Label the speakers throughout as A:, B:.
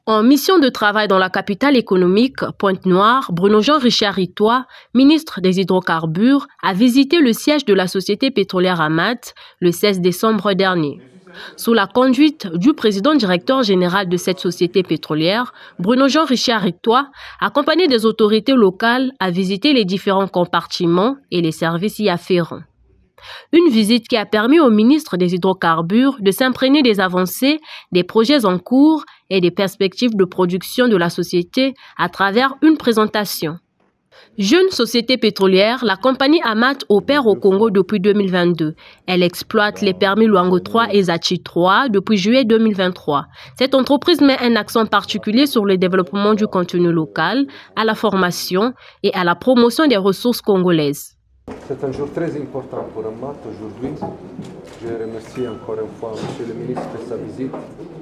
A: En mission de travail dans la capitale économique, Pointe-Noire, Bruno-Jean Richard Itoa, ministre des Hydrocarbures, a visité le siège de la société pétrolière Amat le 16 décembre dernier. Sous la conduite du président directeur général de cette société pétrolière, Bruno-Jean Richard Itoa, accompagné des autorités locales, a visité les différents compartiments et les services y afférents. Une visite qui a permis au ministre des Hydrocarbures de s'imprégner des avancées, des projets en cours et des perspectives de production de la société à travers une présentation. Jeune société pétrolière, la compagnie Amat opère au Congo depuis 2022. Elle exploite les permis Luango 3 et Zachi 3 depuis juillet 2023. Cette entreprise met un accent particulier sur le développement du contenu local, à la formation et à la promotion des ressources congolaises.
B: C'est un jour très important pour Amat aujourd'hui. Je remercie encore une fois M. le ministre de sa visite.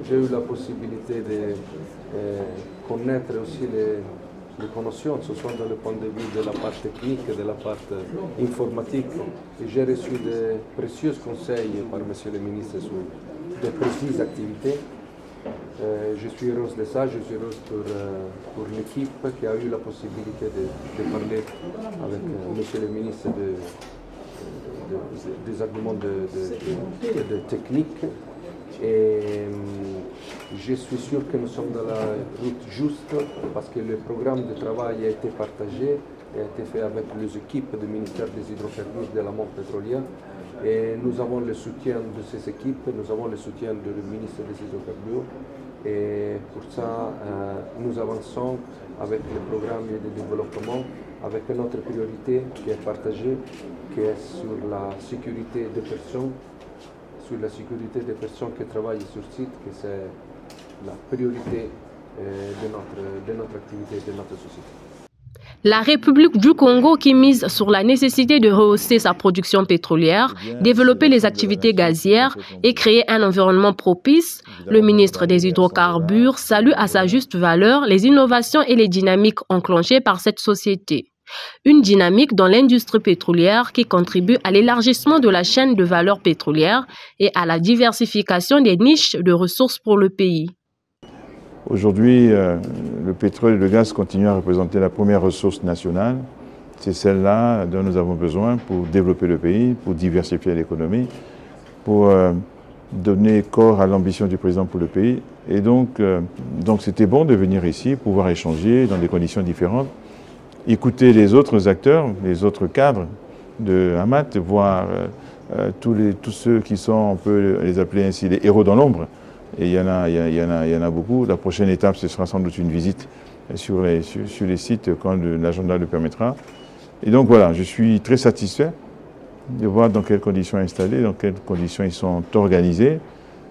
B: J'ai eu la possibilité de connaître aussi les connaissances, ce soit dans le point de vue de la part technique et de la part informatique. Et j'ai reçu de précieux conseils par M. le ministre sur de précises activités. Je suis heureux de ça, je suis heureux pour l'équipe qui a eu la possibilité de parler avec M. le ministre des arguments de technique. Et je suis sûr que nous sommes dans la route juste parce que le programme de travail a été partagé et a été fait avec les équipes du ministère des Hydrocarbures de la Mont pétrolière. Et nous avons le soutien de ces équipes, nous avons le soutien du ministre des Hydrocarbures. Et pour ça, nous avançons avec le programme de développement, avec notre priorité qui est partagée, qui est sur la sécurité des personnes, sur la sécurité des personnes qui travaillent sur site, que c'est la priorité de notre activité, de notre société.
A: La République du Congo qui mise sur la nécessité de rehausser sa production pétrolière, développer les activités gazières et créer un environnement propice, le ministre des Hydrocarbures salue à sa juste valeur les innovations et les dynamiques enclenchées par cette société. Une dynamique dans l'industrie pétrolière qui contribue à l'élargissement de la chaîne de valeur pétrolière et à la diversification des niches de ressources pour le pays.
C: Aujourd'hui, le pétrole et le gaz continuent à représenter la première ressource nationale. C'est celle-là dont nous avons besoin pour développer le pays, pour diversifier l'économie, pour donner corps à l'ambition du président pour le pays. Et donc c'était bon de venir ici, pouvoir échanger dans des conditions différentes, écouter les autres acteurs, les autres cadres de Amat, voir tous ceux qui sont, on peut les appeler ainsi, les héros dans l'ombre. Et il y en a beaucoup. La prochaine étape, ce sera sans doute une visite sur les sites quand l'agenda le permettra. Et donc voilà, je suis très satisfait de voir dans quelles conditions installés, dans quelles conditions ils sont organisés.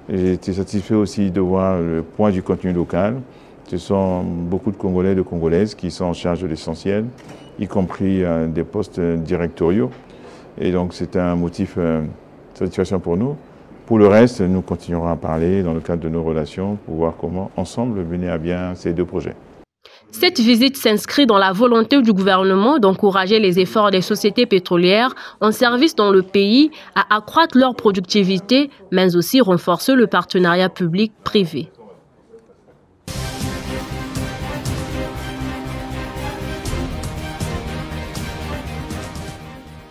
C: J'ai été satisfait aussi de voir le point du contenu local. Ce sont beaucoup de Congolais et de Congolaises qui sont en charge de l'essentiel, y compris des postes directoriaux. Et donc c'est un motif de satisfaction pour nous. Pour le reste, nous continuerons à parler dans le cadre de nos relations pour voir comment, ensemble, mener à bien ces deux projets.
A: Cette visite s'inscrit dans la volonté du gouvernement d'encourager les efforts des sociétés pétrolières en service dans le pays à accroître leur productivité, mais aussi renforcer le partenariat public-privé.